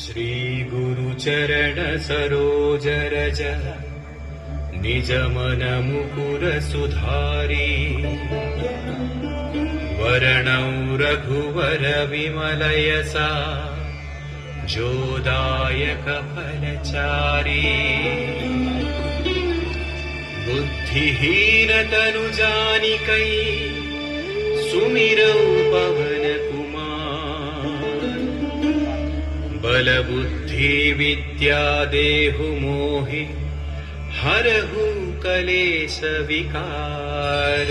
श्री गुरुचरण सरोज रज निज मन मुकुर सुधारी वरणौ रघुवर विमल यसा जोदायक फलचारी बुद्धिहीन तनु जानिकै सुमिरौ पवन कुमार बल बुद्धि विद्या देहु मोहि हरहु कलेश विकार।